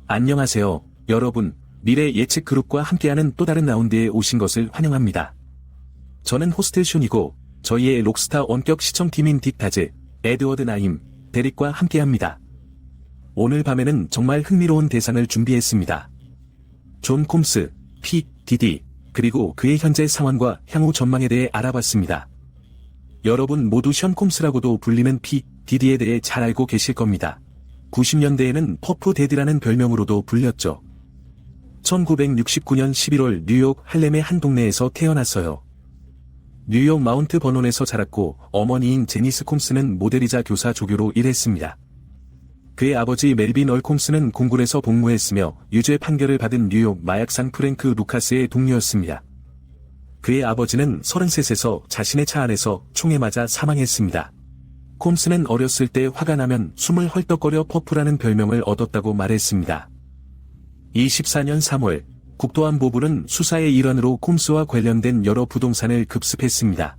안녕하세요, 여러분. 미래 예측 그룹과 함께하는 또 다른 라운드에 오신 것을 환영합니다. 저는 호스트 슌이고 저희의 록스타 원격 시청팀인 딕타즈, 에드워드 나임, 데릭과 함께합니다. 오늘 밤에는 정말 흥미로운 대상을 준비했습니다. 존 콤스, P. 디디, 그리고 그의 현재 상황과 향후 전망에 대해 알아봤습니다. 여러분 모두 션 콤스라고도 불리는 P. 디디에 대해 잘 알고 계실 겁니다. 90년대에는 퍼프 데드라는 별명으로도 불렸죠. 1969년 11월 뉴욕 할렘의 한 동네에서 태어났어요. 뉴욕 마운트 버논에서 자랐고 어머니인 제니스 콤스는 모델이자 교사 조교로 일했습니다. 그의 아버지 멜빈 얼 콤스는 공군에서 복무했으며 유죄 판결을 받은 뉴욕 마약상 프랭크 루카스의 동료였습니다. 그의 아버지는 33에서 자신의 차 안에서 총에 맞아 사망했습니다. 콤스는 어렸을 때 화가 나면 숨을 헐떡거려 퍼프라는 별명을 얻었다고 말했습니다. 24년 3월, 국토안보부는 수사의 일환으로 콤스와 관련된 여러 부동산을 급습했습니다.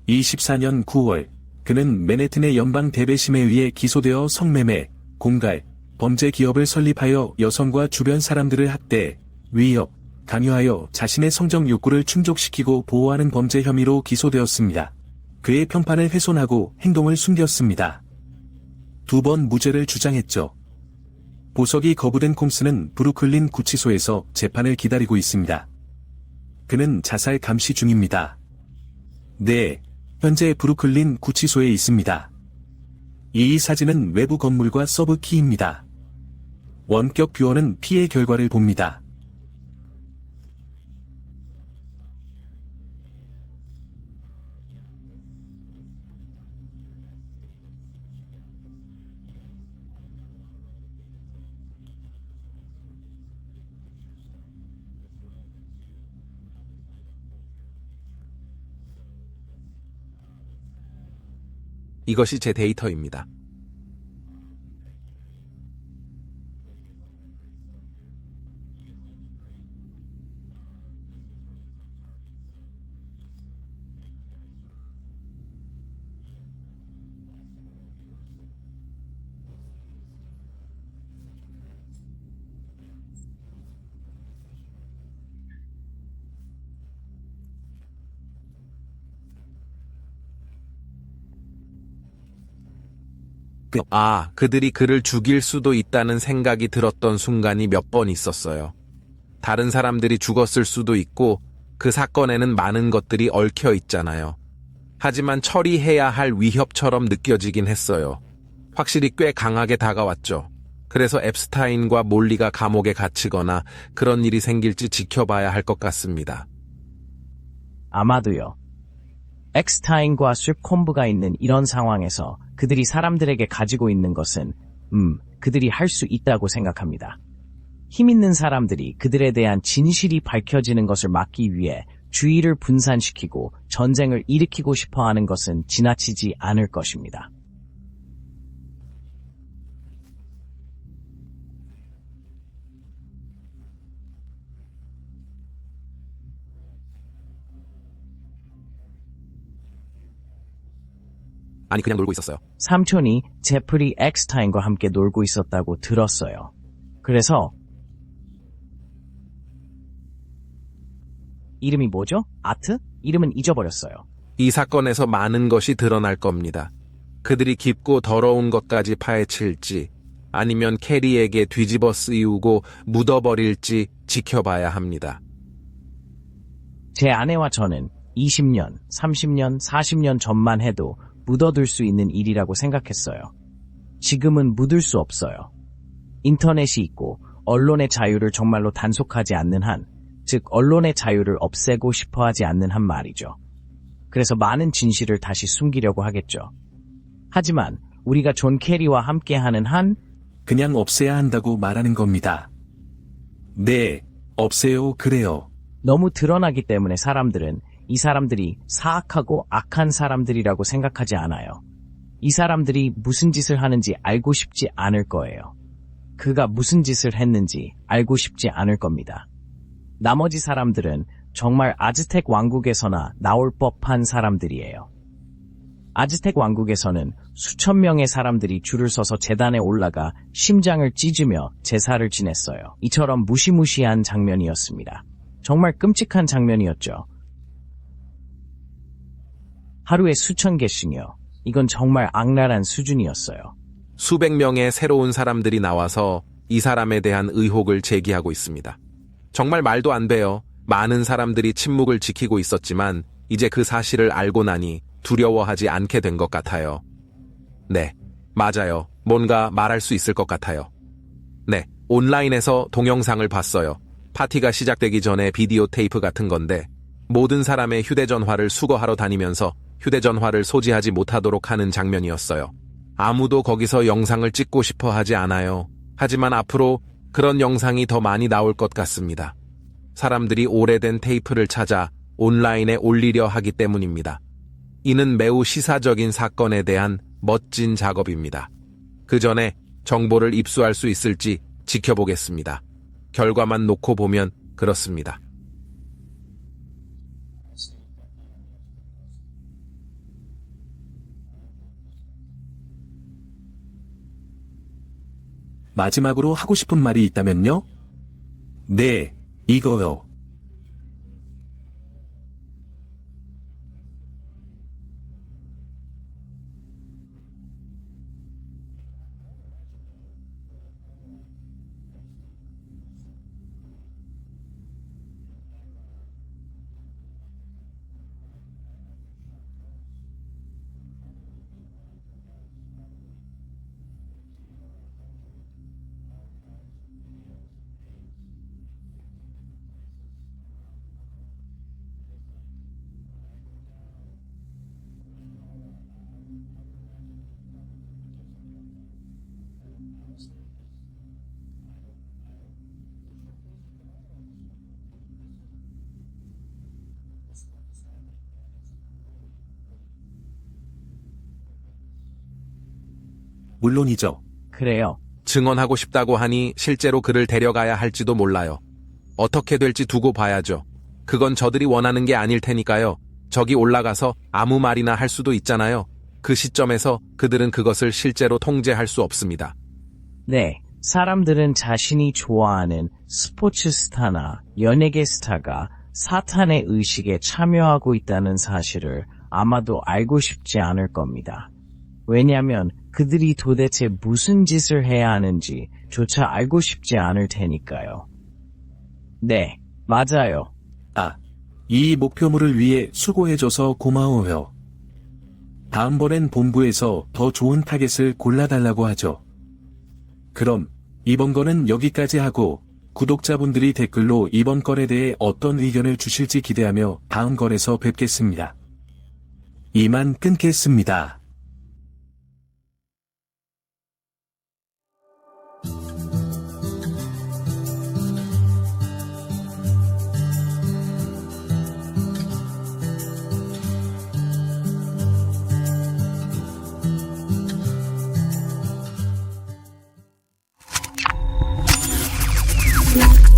24년 9월, 그는 맨해튼의 연방 대배심에 의해 기소되어 성매매, 공갈, 범죄 기업을 설립하여 여성과 주변 사람들을 학대, 위협, 강요하여 자신의 성적 욕구를 충족시키고 보호하는 범죄 혐의로 기소되었습니다. 그의 편판을 훼손하고 행동을 숨겼습니다. 2번 무죄를 주장했죠. 보석이 거부된 콤스는 브루클린 구치소에서 재판을 기다리고 있습니다. 그는 자살 감시 중입니다. 네, 현재 브루클린 구치소에 있습니다. 이 사진은 외부 건물과 서브 키입니다. 원격 뷰어는 피해 결과를 봅니다. 이것이 제 데이터입니다. 그들이 그를 죽일 수도 있다는 생각이 들었던 순간이 몇 번 있었어요. 다른 사람들이 죽었을 수도 있고 그 사건에는 많은 것들이 얽혀 있잖아요. 하지만 처리해야 할 위협처럼 느껴지긴 했어요. 확실히 꽤 강하게 다가왔죠. 그래서 앱스타인과 몰리가 감옥에 갇히거나 그런 일이 생길지 지켜봐야 할 것 같습니다. 아마도요. 엑스타인과 슈콤브가 있는 이런 상황에서 그들이 사람들에게 가지고 있는 것은 그들이 할 수 있다고 생각합니다. 힘 있는 사람들이 그들에 대한 진실이 밝혀지는 것을 막기 위해 주의를 분산시키고 전쟁을 일으키고 싶어 하는 것은 지나치지 않을 것입니다. 아니, 그냥 놀고 있었어요. 삼촌이 제프리 엑스타인과 함께 놀고 있었다고 들었어요. 그래서 이름이 뭐죠? 아트? 이름은 잊어버렸어요. 이 사건에서 많은 것이 드러날 겁니다. 그들이 깊고 더러운 것까지 파헤칠지 아니면 캐리에게 뒤집어 쓰이우고 묻어버릴지 지켜봐야 합니다. 제 아내와 저는 20년, 30년, 40년 전만 해도 묻어둘 수 있는 일이라고 생각했어요. 지금은 묻을 수 없어요. 인터넷이 있고 언론의 자유를 정말로 단속하지 않는 한, 즉 언론의 자유를 없애고 싶어 하지 않는 한 말이죠. 그래서 많은 진실을 다시 숨기려고 하겠죠. 하지만 우리가 존 캐리와 함께하는 한 그냥 없애야 한다고 말하는 겁니다. 네, 없애요 그래요. 너무 드러나기 때문에 사람들은 이 사람들이 사악하고 악한 사람들이라고 생각하지 않아요. 이 사람들이 무슨 짓을 하는지 알고 싶지 않을 거예요. 그가 무슨 짓을 했는지 알고 싶지 않을 겁니다. 나머지 사람들은 정말 아즈텍 왕국에서나 나올 법한 사람들이에요. 아즈텍 왕국에서는 수천 명의 사람들이 줄을 서서 제단에 올라가 심장을 찢으며 제사를 지냈어요. 이처럼 무시무시한 장면이었습니다. 정말 끔찍한 장면이었죠. 하루에 수천 개씩요. 이건 정말 악랄한 수준이었어요. 수백 명의 새로운 사람들이 나와서 이 사람에 대한 의혹을 제기하고 있습니다. 정말 말도 안 돼요. 많은 사람들이 침묵을 지키고 있었지만 이제 그 사실을 알고 나니 두려워하지 않게 된 것 같아요. 네, 맞아요. 뭔가 말할 수 있을 것 같아요. 네, 온라인에서 동영상을 봤어요. 파티가 시작되기 전에 비디오 테이프 같은 건데 모든 사람의 휴대전화를 수거하러 다니면서 휴대전화를 소지하지 못하도록 하는 장면이었어요. 아무도 거기서 영상을 찍고 싶어 하지 않아요. 하지만 앞으로 그런 영상이 더 많이 나올 것 같습니다. 사람들이 오래된 테이프를 찾아 온라인에 올리려 하기 때문입니다. 이는 매우 시사적인 사건에 대한 멋진 작업입니다. 그 전에 정보를 입수할 수 있을지 지켜보겠습니다. 결과만 놓고 보면 그렇습니다. 마지막으로 하고 싶은 말이 있다면요? 네, 이거요. 물론이죠. 그래요. 증언하고 싶다고 하니 실제로 그를 데려가야 할지도 몰라요. 어떻게 될지 두고 봐야죠. 그건 저들이 원하는 게 아닐 테니까요. 저기 올라가서 아무 말이나 할 수도 있잖아요. 그 시점에서 그들은 그것을 실제로 통제할 수 없습니다. 네, 사람들은 자신이 좋아하는 스포츠 스타나 연예계 스타가 사탄의 의식에 참여하고 있다는 사실을 아마도 알고 싶지 않을 겁니다. 왜냐하면 그들이 도대체 무슨 짓을 해야 하는지 조차 알고 싶지 않을 테니까요. 네, 맞아요. 이 목표물을 위해 수고해줘서 고마워요. 다음번엔 본부에서 더 좋은 타겟을 골라달라고 하죠. 그럼 이번 거는 여기까지 하고 구독자분들이 댓글로 이번 건에 대해 어떤 의견을 주실지 기대하며 다음 건에서 뵙겠습니다. 이만 끊겠습니다. Yeah.